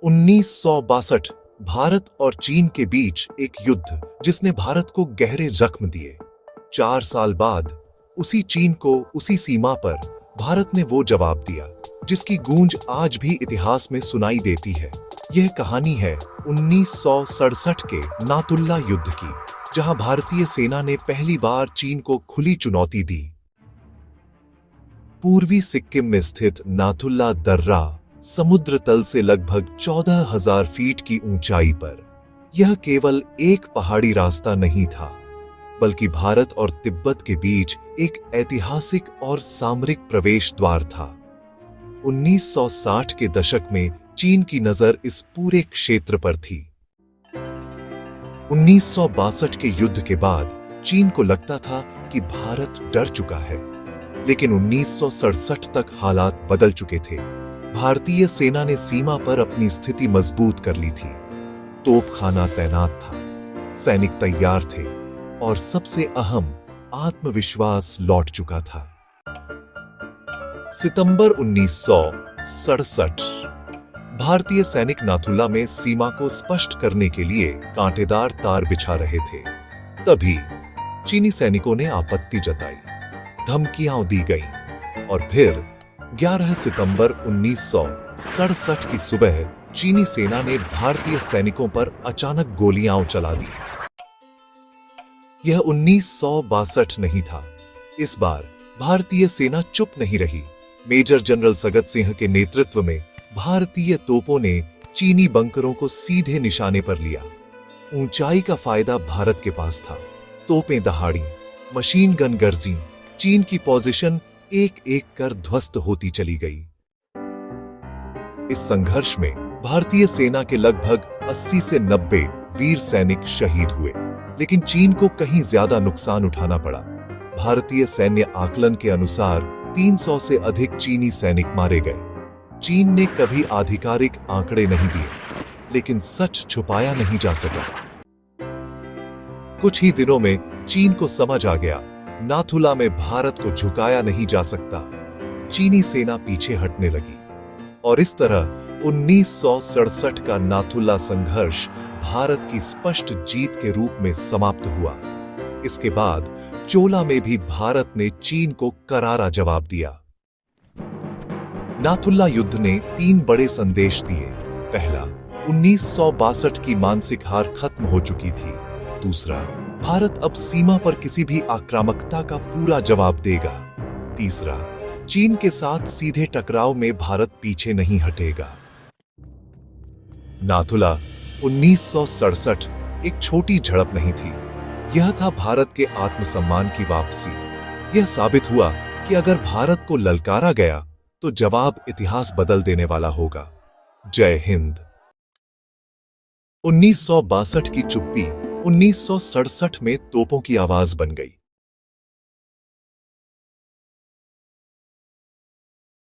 1962 भारत और चीन के बीच एक युद्ध जिसने भारत को गहरे जख्म दिए। 4 साल बाद उसी चीन को उसी सीमा पर भारत ने वो जवाब दिया जिसकी गूंज आज भी इतिहास में सुनाई देती है। यह कहानी है 1967 के नाथुला युद्ध की, जहां भारतीय सेना ने पहली बार चीन को खुली चुनौती दी। पूर्वी सिक्किम में स्थित नाथुला दर्रा समुद्र तल से लगभग 14,000 फीट की ऊंचाई पर। यह केवल एक पहाड़ी रास्ता नहीं था, बल्कि भारत और तिब्बत के बीच एक ऐतिहासिक और सामरिक प्रवेश द्वार था। 1960 के दशक में चीन की नजर इस पूरे क्षेत्र पर थी। 1962 के युद्ध के बाद चीन को लगता था कि भारत डर चुका है, लेकिन 1967 तक हालात बदल चुके थे। भारतीय सेना ने सीमा पर अपनी स्थिति मजबूत कर ली थी। तोपखाना तैनात था, सैनिक तैयार थे और सबसे अहम, आत्मविश्वास लौट चुका था। सितंबर 1967 भारतीय सैनिक नाथुला में सीमा को स्पष्ट करने के लिए कांटेदार तार बिछा रहे थे। तभी चीनी सैनिकों ने आपत्ति जताई, धमकियां दी गईं और फिर 11 सितंबर 1967 की सुबह चीनी सेना ने भारतीय सैनिकों पर अचानक गोलियां चला दी। यह 1962 नहीं था। इस बार भारतीय सेना चुप नहीं रही। मेजर जनरल सगत सिंह के नेतृत्व में भारतीय तोपों ने चीनी बंकरों को सीधे निशाने पर लिया। ऊंचाई का फायदा भारत के पास था। तोपें दहाड़ी, मशीन गन गरजी, चीन की पोजीशन एक एक कर ध्वस्त होती चली गई। इस संघर्ष में भारतीय सेना के लगभग 80 से 90 वीर सैनिक शहीद हुए, लेकिन चीन को कहीं ज्यादा नुकसान उठाना पड़ा। भारतीय सैन्य आकलन के अनुसार 300 से अधिक चीनी सैनिक मारे गए। चीन ने कभी आधिकारिक आंकड़े नहीं दिए, लेकिन सच छुपाया नहीं जा सका। कुछ ही दिनों में चीन को समझ आ गया, नाथुला में भारत को झुकाया नहीं जा सकता। चीनी सेना पीछे हटने लगी और इस तरह 1967 का नाथुला संघर्ष भारत की स्पष्ट जीत के रूप में समाप्त हुआ। इसके बाद चोला में भी भारत ने चीन को करारा जवाब दिया। नाथुला युद्ध ने 3 बड़े संदेश दिए। पहला, 1962 की मानसिक हार खत्म हो चुकी थी। दूसरा, भारत अब सीमा पर किसी भी आक्रामकता का पूरा जवाब देगा। तीसरा, चीन के साथ सीधे टकराव में भारत पीछे नहीं हटेगा। नाथुला 1967 एक छोटी झड़प नहीं थी। यह था भारत के आत्मसम्मान की वापसी। यह साबित हुआ कि अगर भारत को ललकारा गया तो जवाब इतिहास बदल देने वाला होगा। जय हिंद। 1962 की चुप्पी 1967 में तोपों की आवाज बन गई।